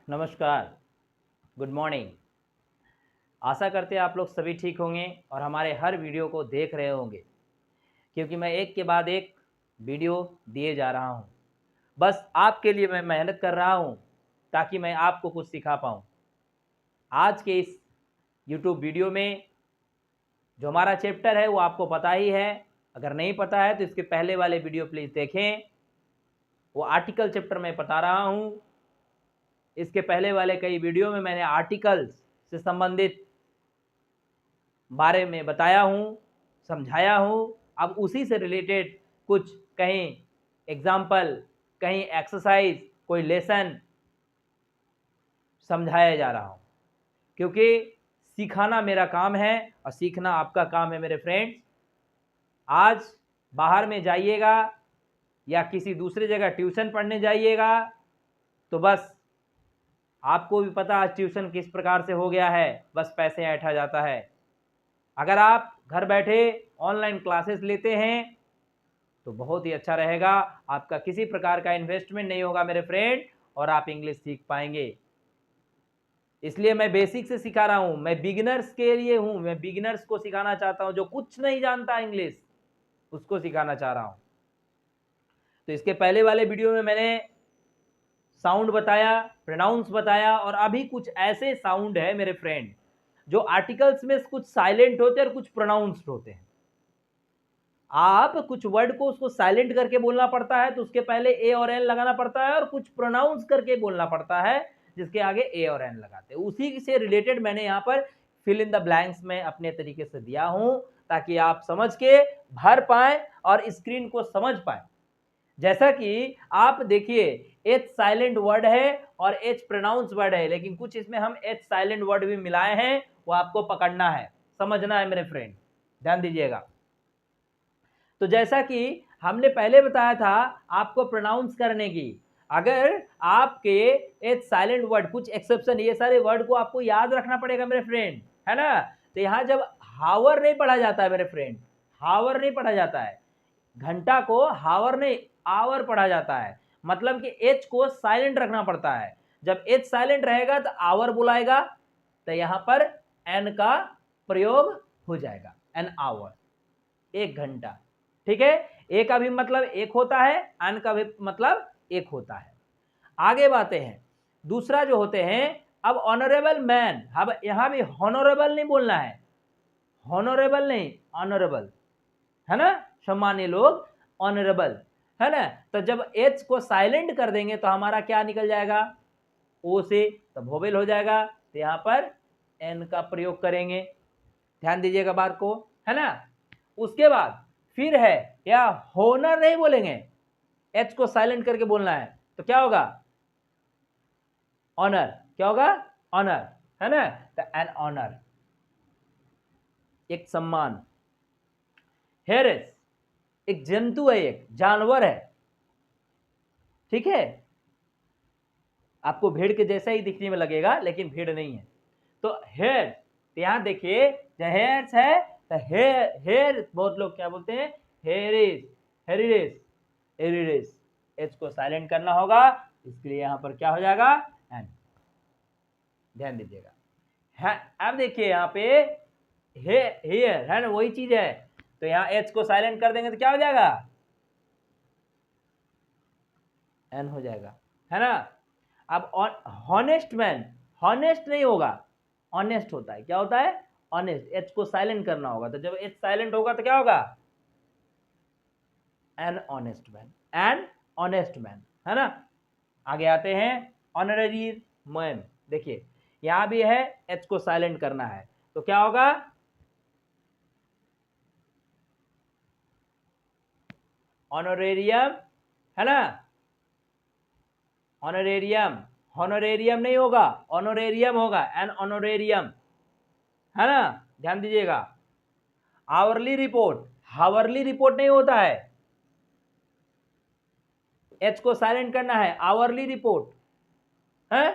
नमस्कार, good morning. आशा करते हैं आप लोग सभी ठीक होंगे और हमारे हर वीडियो को देख रहे होंगे, क्योंकि मैं एक के बाद एक वीडियो दिए जा रहा हूं। बस आपके लिए मैं मेहनत कर रहा हूं ताकि मैं आपको कुछ सिखा पाऊं। आज के इस यूट्यूब वीडियो में जो हमारा चैप्टर है वो आपको पता ही है। अगर नहीं पता है तो इसके पहले वाले वीडियो प्लीज़ देखें। वो आर्टिकल चैप्टर मैं बता रहा हूं। इसके पहले वाले कई वीडियो में मैंने आर्टिकल्स से संबंधित बारे में बताया हूँ, समझाया हूँ। अब उसी से रिलेटेड कुछ कहीं एग्जाम्पल, कहीं एक्सरसाइज, कोई लेसन समझाया जा रहा हूँ, क्योंकि सिखाना मेरा काम है और सीखना आपका काम है मेरे फ्रेंड्स। आज बाहर में जाइएगा या किसी दूसरी जगह ट्यूशन पढ़ने जाइएगा तो बस आपको भी पता आज ट्यूशन किस प्रकार से हो गया है, बस पैसे ऐंठा जाता है। अगर आप घर बैठे ऑनलाइन क्लासेस लेते हैं तो बहुत ही अच्छा रहेगा। आपका किसी प्रकार का इन्वेस्टमेंट नहीं होगा मेरे फ्रेंड और आप इंग्लिश सीख पाएंगे। इसलिए मैं बेसिक से सिखा रहा हूं, मैं बिगिनर्स के लिए हूं। मैं बिगिनर्स को सिखाना चाहता हूं, जो कुछ नहीं जानता इंग्लिश उसको सिखाना चाह रहा हूं। तो इसके पहले वाले वीडियो में मैंने साउंड बताया, प्रोनाउंस बताया, और अभी कुछ ऐसे साउंड है मेरे फ्रेंड जो आर्टिकल्स में कुछ साइलेंट होते हैं और कुछ प्रोनाउंस्ड होते हैं। आप कुछ वर्ड को उसको साइलेंट करके बोलना पड़ता है तो उसके पहले ए और एन लगाना पड़ता है, और कुछ प्रोनाउंस करके बोलना पड़ता है जिसके आगे ए और एन लगाते हैं। उसी से रिलेटेड मैंने यहाँ पर फिल इन द ब्लैंक्स में अपने तरीके से दिया हूं ताकि आप समझ के भर पाए और स्क्रीन को समझ पाए। जैसा कि आप देखिए, एच साइलेंट वर्ड है और एच प्रोनाउंस वर्ड है, लेकिन कुछ इसमें हम एच साइलेंट वर्ड भी मिलाए हैं, वो आपको पकड़ना है, समझना है मेरे फ्रेंड, ध्यान दीजिएगा। तो जैसा कि हमने पहले बताया था आपको प्रोनाउंस करने की, अगर आपके एच साइलेंट वर्ड, कुछ एक्सेप्शन, ये सारे वर्ड को आपको याद रखना पड़ेगा मेरे फ्रेंड, है ना। तो यहां जब हावर नहीं पढ़ा जाता है मेरे फ्रेंड, हावर नहीं पढ़ा जाता है, घंटा को हावर नहीं आवर पढ़ा जाता है, मतलब कि एच को साइलेंट रखना पड़ता है। जब एच साइलेंट रहेगा तो आवर बुलाएगा, तो यहां पर एन का प्रयोग हो जाएगा, एन आवर, एक घंटा। ठीक है, ए का भी मतलब एक होता है, एन का भी मतलब एक होता है। आगे बातें हैं, दूसरा जो होते हैं, अब ऑनरेबल मैन, अब यहां भी हॉनरेबल नहीं बोलना है, हॉनरेबल नहीं, ऑनरेबल, है ना, सम्मान्य लोग, ऑनरेबल, है ना। तो जब एच को साइलेंट कर देंगे तो हमारा क्या निकल जाएगा, ओ से, तो वोवेल हो जाएगा, तो यहां पर एन का प्रयोग करेंगे, ध्यान दीजिएगा बात को, है ना। उसके बाद फिर है, या होनर नहीं बोलेंगे, एच को साइलेंट करके बोलना है, तो क्या होगा, ऑनर, क्या होगा, ऑनर, है ना। तो एन ऑनर, एक सम्मान। हेरेस, एक जंतु है, एक जानवर है, ठीक है, आपको भेड़ के जैसा ही दिखने में लगेगा लेकिन भेड़ नहीं है। तो हेयर, तो यहां देखिए, जो हेयर्स है तो हेयर, हेयर बहुत लोग क्या बोलते हैं, हेरिस, हेरिस, हेरिस, एच को साइलेंट करना होगा, इसके लिए यहां पर क्या हो जाएगा, एन, ध्यान दीजिएगा। अब देखिए यहाँ पे हेयर है ना, वही चीज है, तो यहाँ एच को साइलेंट कर देंगे तो क्या हो जाएगा, एन हो जाएगा, है ना। अब हॉनेस्ट मैन, हॉनेस्ट नहीं होगा, ऑनेस्ट होता है, क्या होता है, ऑनेस्ट, एच को साइलेंट करना होगा, तो जब एच साइलेंट होगा तो क्या होगा, an honest man, an honest man, है ना। आगे आते हैं, ऑनररी मैन, देखिए यहां भी है, एच को साइलेंट करना है, तो क्या होगा, ऑनोरेरियम, है ना, ऑनोरेरियम, हॉनोरेरियम नहीं होगा, ऑनोरेरियम होगा, एन ऑनोरेरियम, है ना, ध्यान दीजिएगा। आवरली रिपोर्ट, हावरली रिपोर्ट नहीं होता है, एच को साइलेंट करना है, आवरली रिपोर्ट है।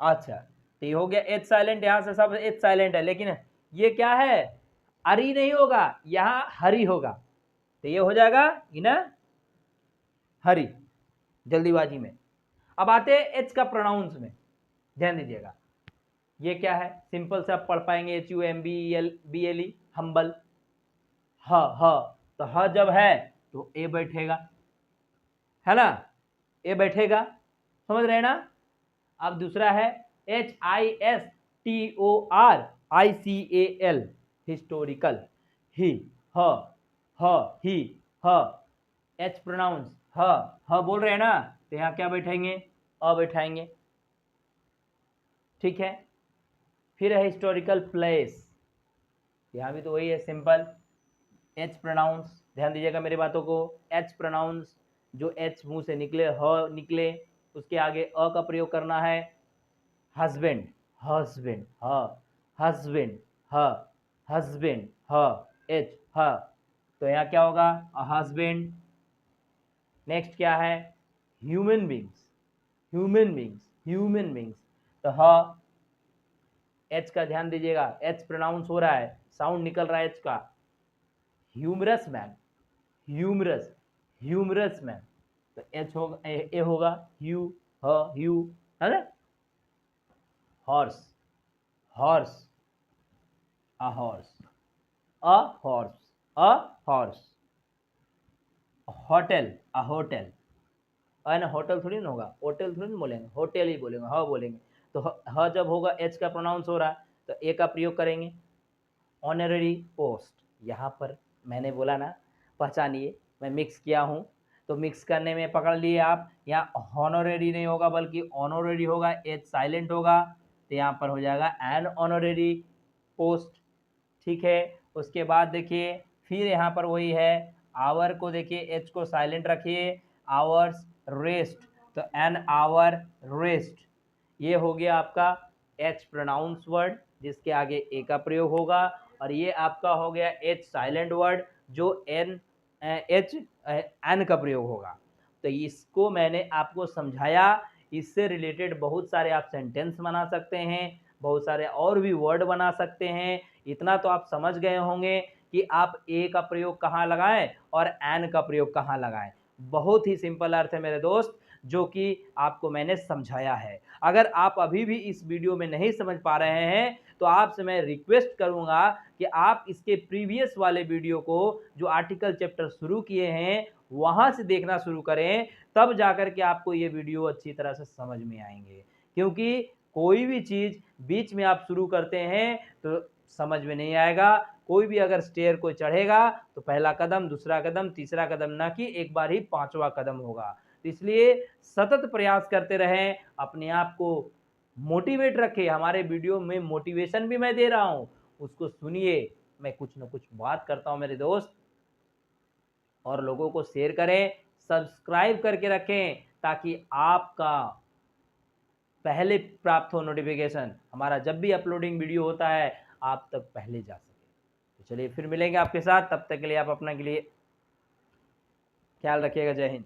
अच्छा, तो ये हो गया एच साइलेंट, यहां से सब एच साइलेंट है, लेकिन ये क्या है, अरी नहीं होगा, यहां हरी होगा, तो ये हो जाएगा इन हरी, जल्दीबाजी में। अब आते हैं एच का प्रोनाउंस में, ध्यान दीजिएगा। ये क्या है, सिंपल से आप पढ़ पाएंगे, HUMBLE, हम्बल। ह तो ह जब है तो ए बैठेगा, है ना, ए बैठेगा, समझ रहे हैं ना। अब दूसरा है HISTORICAL, हिस्टोरिकल, ही, ही, एच प्रोनाउंस ह बोल रहे हैं ना, तो यहाँ क्या बैठेंगे, अ बैठाएंगे, ठीक है। फिर है हिस्टोरिकल प्लेस, यहाँ भी तो वही है, सिंपल एच प्रोनाउंस, ध्यान दीजिएगा मेरी बातों को। एच प्रोनाउंस, जो एच मुंह से निकले, ह निकले, उसके आगे अ का प्रयोग करना है। Husband, husband, husband, husband, H, तो यहाँ क्या होगा, हस्बैंड। नेक्स्ट क्या है, human beings, human beings, human beings, तो एच का ध्यान दीजिएगा, एच प्रोनाउंस हो रहा है, साउंड निकल रहा है एच का। Humorous man, humorous, humorous man, तो एच होगा, ए होगा, ह्यू, ह्यू, है ना। Horse, horse, a horse, a horse, a horse. Hotel, a hotel, ना होटल थोड़ी ना होगा, होटल थोड़ी ना बोलेंगे, होटल ही बोलेंगे, बोलेंगे। तो जब होगा, एच का प्रोनाउंस हो रहा है, तो ए का प्रयोग करेंगे। ऑनररी पोस्ट, यहाँ पर मैंने बोला ना, पहचानिए, मैं मिक्स किया हूँ, तो मिक्स करने में पकड़ लिए आप, यहाँ हॉनोरेरी नहीं होगा बल्कि ऑनोरेरी होगा, एच साइलेंट होगा, तो यहाँ पर हो जाएगा एन ऑनोरेरी पोस्ट, ठीक है। उसके बाद देखिए, फिर यहाँ पर वही है, आवर को देखिए, एच को साइलेंट रखिए, आवर्स रेस्ट, तो एन आवर रेस्ट, ये हो गया आपका एच प्रोनाउंस वर्ड, जिसके आगे ए का प्रयोग होगा। और ये आपका हो गया एच साइलेंट वर्ड, जो एन का प्रयोग होगा। तो इसको मैंने आपको समझाया, इससे रिलेटेड बहुत सारे आप सेंटेंस बना सकते हैं, बहुत सारे और भी वर्ड बना सकते हैं। इतना तो आप समझ गए होंगे कि आप ए का प्रयोग कहाँ लगाएं और एन का प्रयोग कहाँ लगाएं। बहुत ही सिंपल अर्थ है मेरे दोस्त, जो कि आपको मैंने समझाया है। अगर आप अभी भी इस वीडियो में नहीं समझ पा रहे हैं, तो आपसे मैं रिक्वेस्ट करूंगा कि आप इसके प्रीवियस वाले वीडियो को, जो आर्टिकल चैप्टर शुरू किए हैं, वहां से देखना शुरू करें, तब जाकर के आपको ये वीडियो अच्छी तरह से समझ में आएंगे। क्योंकि कोई भी चीज़ बीच में आप शुरू करते हैं तो समझ में नहीं आएगा। कोई भी अगर स्टेयर को चढ़ेगा तो पहला कदम, दूसरा कदम, तीसरा कदम, ना कि एक बार ही पांचवा कदम होगा। इसलिए सतत प्रयास करते रहें, अपने आप को मोटिवेट रखें। हमारे वीडियो में मोटिवेशन भी मैं दे रहा हूं, उसको सुनिए। मैं कुछ न कुछ बात करता हूं मेरे दोस्त, और लोगों को शेयर करें, सब्सक्राइब करके रखें, ताकि आपका पहले प्राप्त हो नोटिफिकेशन। हमारा जब भी अपलोडिंग वीडियो होता है, आप तक पहले जा सके। तो चलिए फिर मिलेंगे आपके साथ, तब तक के लिए आप अपना के लिए ख्याल रखिएगा। जय हिंद।